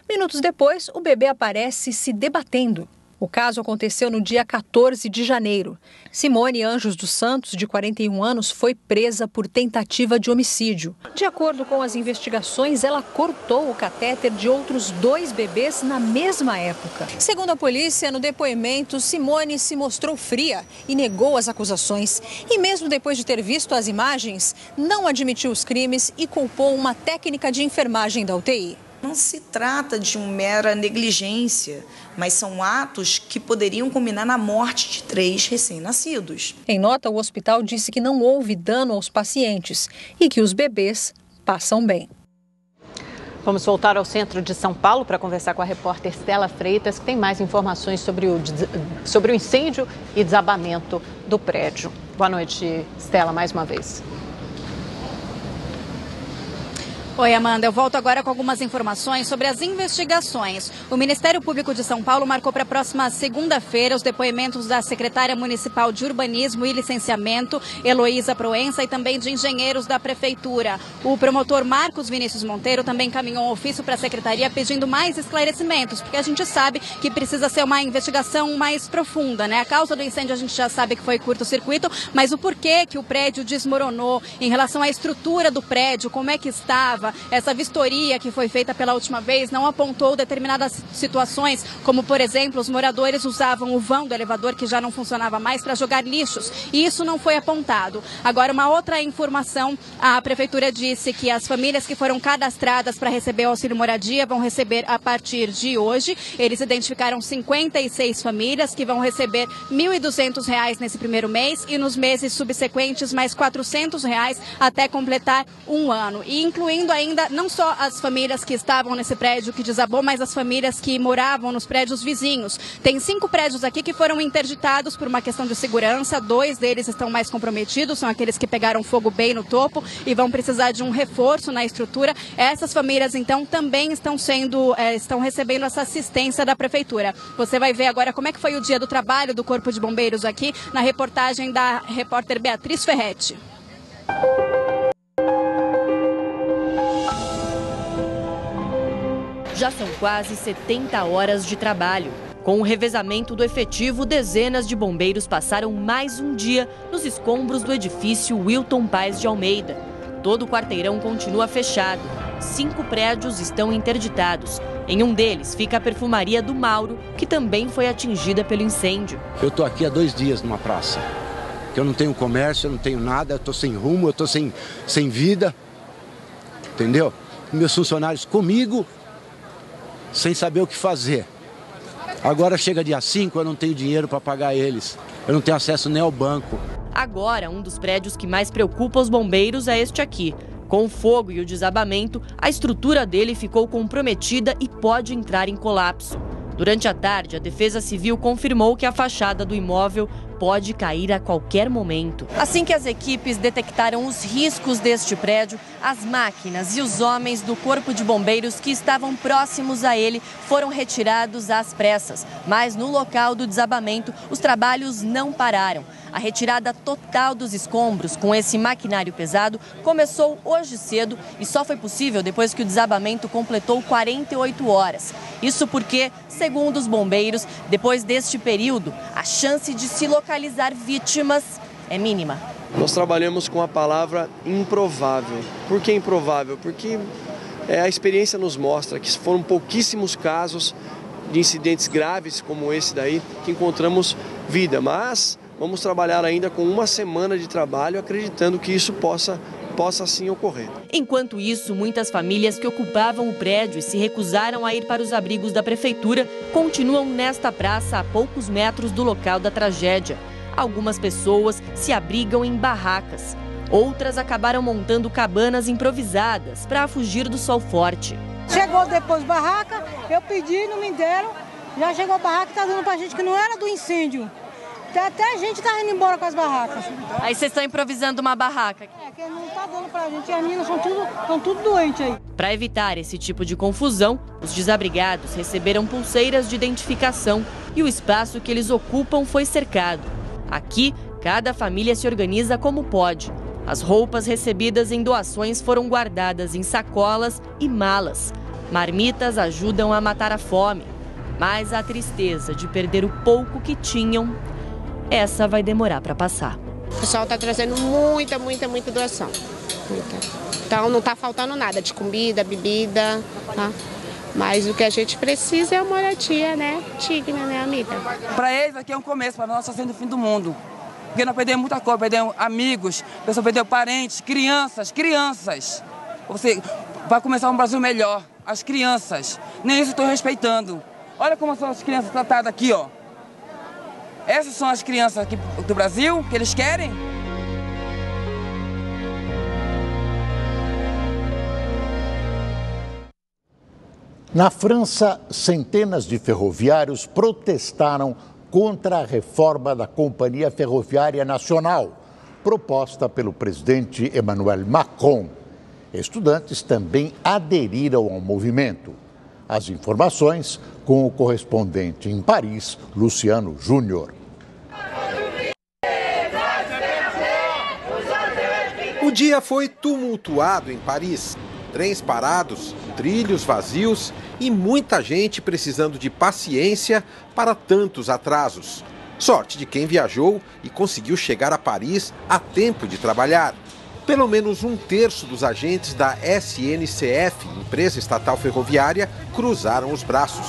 Minutos depois, o bebê aparece se debatendo. O caso aconteceu no dia 14 de janeiro. Simone Anjos dos Santos, de 41 anos, foi presa por tentativa de homicídio. De acordo com as investigações, ela cortou o catéter de outros 2 bebês na mesma época. Segundo a polícia, no depoimento, Simone se mostrou fria e negou as acusações. E mesmo depois de ter visto as imagens, não admitiu os crimes e culpou uma técnica de enfermagem da UTI. Não se trata de uma mera negligência, mas são atos que poderiam culminar na morte de 3 recém-nascidos. Em nota, o hospital disse que não houve dano aos pacientes e que os bebês passam bem. Vamos voltar ao centro de São Paulo para conversar com a repórter Stella Freitas, que tem mais informações sobre o incêndio e desabamento do prédio. Boa noite, Stella, mais uma vez. Oi, Amanda. Eu volto agora com algumas informações sobre as investigações. O Ministério Público de São Paulo marcou para a próxima segunda-feira os depoimentos da secretária municipal de Urbanismo e Licenciamento, Heloísa Proença, e também de engenheiros da Prefeitura. O promotor Marcos Vinícius Monteiro também encaminhou um ofício para a secretaria pedindo mais esclarecimentos, porque a gente sabe que precisa ser uma investigação mais profunda, né? A causa do incêndio a gente já sabe que foi curto-circuito, mas o porquê que o prédio desmoronou, em relação à estrutura do prédio, como é que estava. Essa vistoria que foi feita pela última vez não apontou determinadas situações, como, por exemplo, os moradores usavam o vão do elevador que já não funcionava mais para jogar lixos, e isso não foi apontado. Agora, uma outra informação, a Prefeitura disse que as famílias que foram cadastradas para receber o auxílio moradia vão receber a partir de hoje. Eles identificaram 56 famílias que vão receber R$ 1.200 nesse primeiro mês e nos meses subsequentes mais R$ 400 até completar um ano, e incluindo ainda não só as famílias que estavam nesse prédio que desabou, mas as famílias que moravam nos prédios vizinhos. Tem 5 prédios aqui que foram interditados por uma questão de segurança. 2 deles estão mais comprometidos, são aqueles que pegaram fogo bem no topo e vão precisar de um reforço na estrutura. Essas famílias, então, também estão recebendo essa assistência da Prefeitura. Você vai ver agora como é que foi o dia do trabalho do Corpo de Bombeiros aqui na reportagem da repórter Beatriz Ferretti. Já são quase 70 horas de trabalho. Com o revezamento do efetivo, dezenas de bombeiros passaram mais um dia nos escombros do edifício Wilton Paes de Almeida. Todo o quarteirão continua fechado. 5 prédios estão interditados. Em um deles fica a perfumaria do Mauro, que também foi atingida pelo incêndio. Eu estou aqui há 2 dias numa praça. Eu não tenho comércio, eu não tenho nada, eu estou sem rumo, eu estou sem vida. Entendeu? Meus funcionários comigo, sem saber o que fazer. Agora chega dia 5, eu não tenho dinheiro para pagar eles. Eu não tenho acesso nem ao banco. Agora, um dos prédios que mais preocupa os bombeiros é este aqui. Com o fogo e o desabamento, a estrutura dele ficou comprometida e pode entrar em colapso. Durante a tarde, a Defesa Civil confirmou que a fachada do imóvel pode cair a qualquer momento. Assim que as equipes detectaram os riscos deste prédio, as máquinas e os homens do Corpo de Bombeiros que estavam próximos a ele foram retirados às pressas. Mas no local do desabamento, os trabalhos não pararam. A retirada total dos escombros com esse maquinário pesado começou hoje cedo e só foi possível depois que o desabamento completou 48 horas. Isso porque, segundo os bombeiros, depois deste período, a chance de se localizar vítimas é mínima. Nós trabalhamos com a palavra improvável. Por que improvável? Porque a experiência nos mostra que foram pouquíssimos casos de incidentes graves como esse daí que encontramos vida, mas vamos trabalhar ainda com 1 semana de trabalho, acreditando que isso possa sim ocorrer. Enquanto isso, muitas famílias que ocupavam o prédio e se recusaram a ir para os abrigos da prefeitura continuam nesta praça a poucos metros do local da tragédia. Algumas pessoas se abrigam em barracas. Outras acabaram montando cabanas improvisadas para fugir do sol forte. Chegou depois barraca, eu pedi, não me deram. Já chegou a barraca e está dando para a gente que não era do incêndio. Até a gente tá indo embora com as barracas. Aí vocês estão improvisando uma barraca? É, que não tá dando pra gente. As meninas estão tudo doentes aí. Para evitar esse tipo de confusão, os desabrigados receberam pulseiras de identificação e o espaço que eles ocupam foi cercado. Aqui, Cada família se organiza como pode. As roupas recebidas em doações foram guardadas em sacolas e malas. Marmitas ajudam a matar a fome. Mas a tristeza de perder o pouco que tinham, essa vai demorar para passar. O pessoal está trazendo muita doação. Então não está faltando nada de comida, bebida, tá? Mas o que a gente precisa é uma moradia, né? Digna, né, amiga? Para eles aqui é um começo, para nós está sendo o fim do mundo. Porque nós perdemos muita coisa, perdemos amigos, a pessoa perdeu parentes, crianças. Você vai começar um Brasil melhor. As crianças, nem isso estou respeitando. Olha como são as crianças tratadas aqui, ó. Essas são as crianças aqui do Brasil que eles querem? Na França, centenas de ferroviários protestaram contra a reforma da Companhia Ferroviária Nacional, proposta pelo presidente Emmanuel Macron. Estudantes também aderiram ao movimento. As informações com o correspondente em Paris, Luciano Júnior. O dia foi tumultuado em Paris. Trens parados, trilhos vazios e muita gente precisando de paciência para tantos atrasos. Sorte de quem viajou e conseguiu chegar a Paris a tempo de trabalhar. Pelo menos um terço dos agentes da SNCF, empresa estatal ferroviária, cruzaram os braços.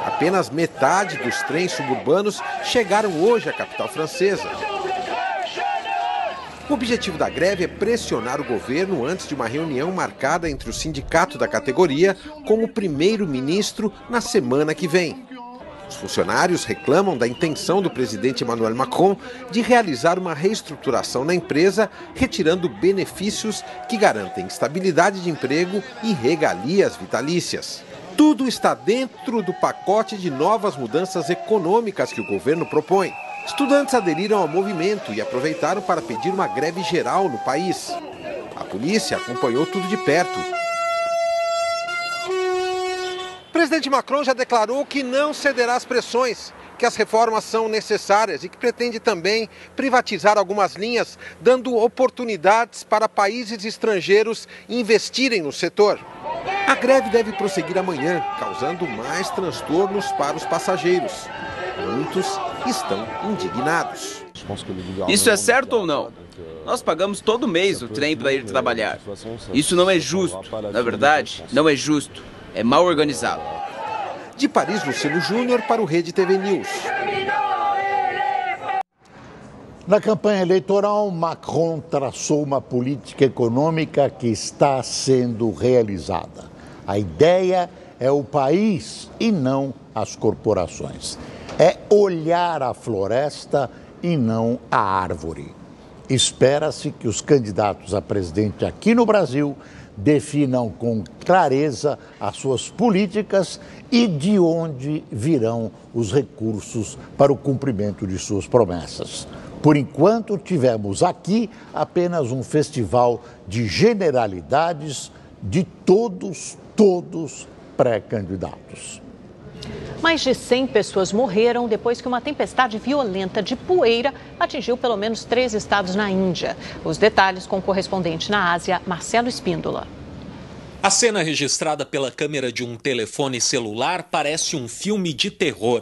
Apenas metade dos trens suburbanos chegaram hoje à capital francesa. O objetivo da greve é pressionar o governo antes de uma reunião marcada entre o sindicato da categoria com o primeiro-ministro na semana que vem. Os funcionários reclamam da intenção do presidente Emmanuel Macron de realizar uma reestruturação na empresa, retirando benefícios que garantem estabilidade de emprego e regalias vitalícias. Tudo está dentro do pacote de novas mudanças econômicas que o governo propõe. Estudantes aderiram ao movimento e aproveitaram para pedir uma greve geral no país. A polícia acompanhou tudo de perto. O presidente Macron já declarou que não cederá às pressões, que as reformas são necessárias e que pretende também privatizar algumas linhas, dando oportunidades para países estrangeiros investirem no setor. A greve deve prosseguir amanhã, causando mais transtornos para os passageiros. Muitos estão indignados. Isso é certo ou não? Nós pagamos todo mês o trem para ir trabalhar. Isso não é justo. Na verdade, não é justo. É mal organizado. De Paris, Luciano Júnior para o Rede TV News. Na campanha eleitoral, Macron traçou uma política econômica que está sendo realizada. A ideia é o país e não as corporações. É olhar a floresta e não a árvore. Espera-se que os candidatos a presidente aqui no Brasil definam com clareza as suas políticas e de onde virão os recursos para o cumprimento de suas promessas. Por enquanto, tivemos aqui apenas um festival de generalidades de todos pré-candidatos. Mais de 100 pessoas morreram depois que uma tempestade violenta de poeira atingiu pelo menos 3 estados na Índia. Os detalhes com o correspondente na Ásia, Marcelo Espíndola. A cena registrada pela câmera de um telefone celular parece um filme de terror.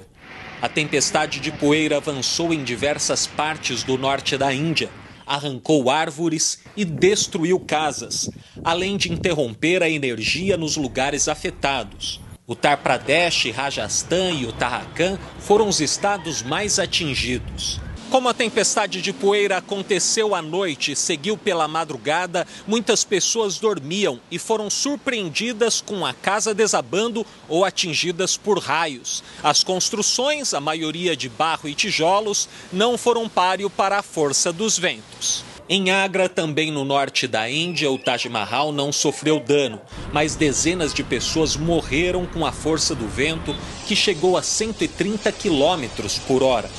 A tempestade de poeira avançou em diversas partes do norte da Índia, arrancou árvores e destruiu casas, além de interromper a energia nos lugares afetados. Uttar Pradesh, Rajasthan e Uttarakhand foram os estados mais atingidos. Como a tempestade de poeira aconteceu à noite e seguiu pela madrugada, muitas pessoas dormiam e foram surpreendidas com a casa desabando ou atingidas por raios. As construções, a maioria de barro e tijolos, não foram páreo para a força dos ventos. Em Agra, também no norte da Índia, o Taj Mahal não sofreu dano, mas dezenas de pessoas morreram com a força do vento, que chegou a 130 quilômetros por hora.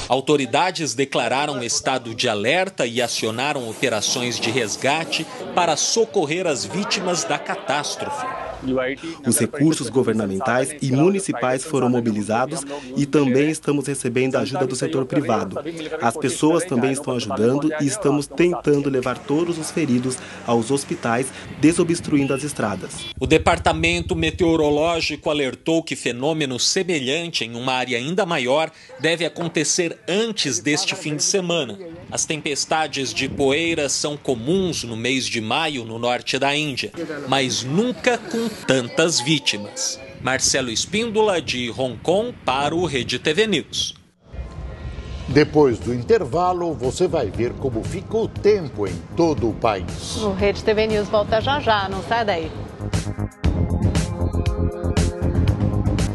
Autoridades declararam estado de alerta e acionaram operações de resgate para socorrer as vítimas da catástrofe. Os recursos governamentais e municipais foram mobilizados e também estamos recebendo a ajuda do setor privado. As pessoas também estão ajudando e estamos tentando levar todos os feridos aos hospitais, desobstruindo as estradas. O Departamento Meteorológico alertou que fenômeno semelhante em uma área ainda maior deve acontecer antes deste fim de semana. As tempestades de poeira são comuns no mês de maio no norte da Índia, mas nunca com tantas vítimas. Marcelo Espíndola, de Hong Kong, para o Rede TV News. Depois do intervalo, você vai ver como fica o tempo em todo o país. O Rede TV News volta já já, não sai daí.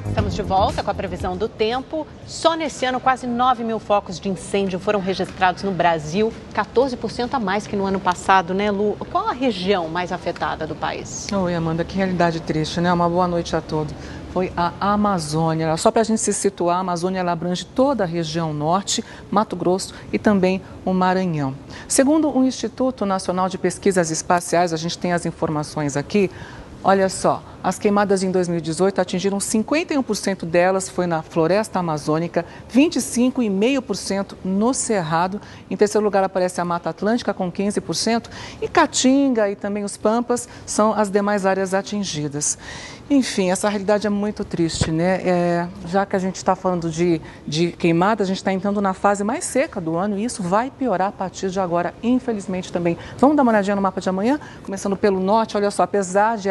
Estamos de volta com a previsão do tempo. Só nesse ano, quase 9 mil focos de incêndio foram registrados no Brasil, 14% a mais que no ano passado, né, Lu? Qual a região mais afetada do país? Oi, Amanda, que realidade triste, né? Uma boa noite a todos. Foi a Amazônia. Só para a gente se situar, a Amazônia ela abrange toda a região norte, Mato Grosso e também o Maranhão. Segundo o Instituto Nacional de Pesquisas Espaciais, a gente tem as informações aqui. Olha só, as queimadas em 2018 atingiram 51% delas foi na floresta amazônica, 25,5% no Cerrado. Em terceiro lugar aparece a Mata Atlântica com 15% e Caatinga e também os Pampas são as demais áreas atingidas. Enfim, essa realidade é muito triste, né? Já que a gente está falando de queimada, a gente está entrando na fase mais seca do ano e isso vai piorar a partir de agora, infelizmente também. Vamos dar uma olhadinha no mapa de amanhã, começando pelo norte. Olha só, apesar de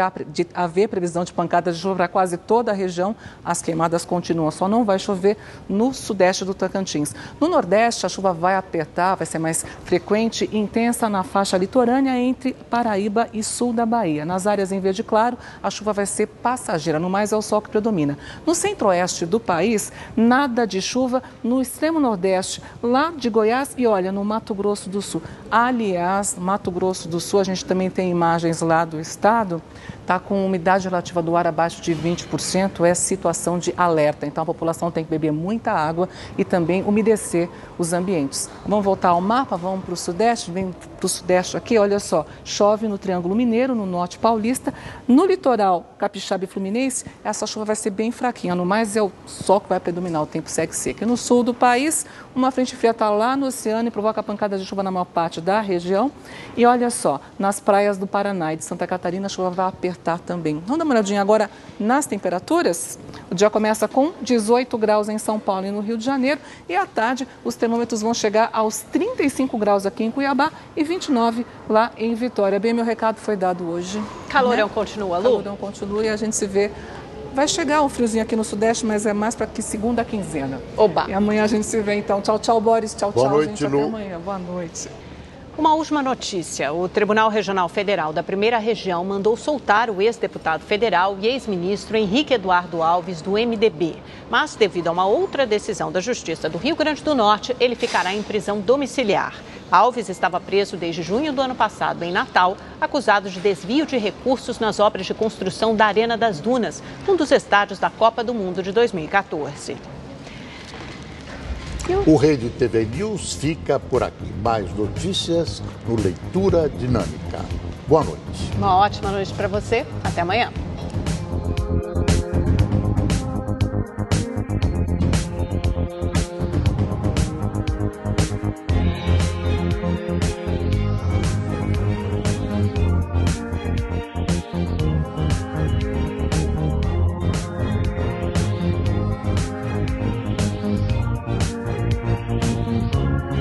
haver previsão de pancadas de chuva para quase toda a região, as queimadas continuam. Só não vai chover no sudeste do Tocantins. No nordeste, a chuva vai apertar, vai ser mais frequente e intensa na faixa litorânea entre Paraíba e sul da Bahia. Nas áreas em verde claro, a chuva vai ser passageira, no mais é o sol que predomina. No centro-oeste do país, nada de chuva. No extremo nordeste, lá de Goiás e olha, no Mato Grosso do Sul. Aliás, Mato Grosso do Sul, a gente também tem imagens lá do estado, está com umidade relativa do ar abaixo de 20%, é situação de alerta. Então a população tem que beber muita água e também umedecer os ambientes. Vamos voltar ao mapa, vamos para o sudeste, vem para o sudeste aqui, olha só, chove no Triângulo Mineiro, no norte paulista, no litoral capixaba e fluminense, essa chuva vai ser bem fraquinha, no mais é o sol que vai predominar, o tempo segue seco. E no sul do país, uma frente fria está lá no oceano e provoca pancadas de chuva na maior parte da região. E olha só, nas praias do Paraná e de Santa Catarina, a chuva vai apertar também. Vamos dar uma olhadinha agora nas temperaturas? O dia começa com 18 graus em São Paulo e no Rio de Janeiro e à tarde os termômetros vão chegar aos 35 graus aqui em Cuiabá e 29 lá em Vitória. Bem, meu recado foi dado hoje. Calorão, né? Continua, Lu? Calorão continua e a gente se vê. Vai chegar um friozinho aqui no sudeste, mas é mais para que segunda quinzena. Oba! E amanhã a gente se vê então. Tchau, tchau, Boris. Tchau, Boa tchau, noite, gente. Lu. Até amanhã. Boa noite. Uma última notícia. O Tribunal Regional Federal da Primeira Região mandou soltar o ex-deputado federal e ex-ministro Henrique Eduardo Alves, do MDB. Mas, devido a uma outra decisão da Justiça do Rio Grande do Norte, ele ficará em prisão domiciliar. Alves estava preso desde junho do ano passado, em Natal, acusado de desvio de recursos nas obras de construção da Arena das Dunas, um dos estádios da Copa do Mundo de 2014. O Rede TV News fica por aqui. Mais notícias no Leitura Dinâmica. Boa noite. Uma ótima noite para você. Até amanhã.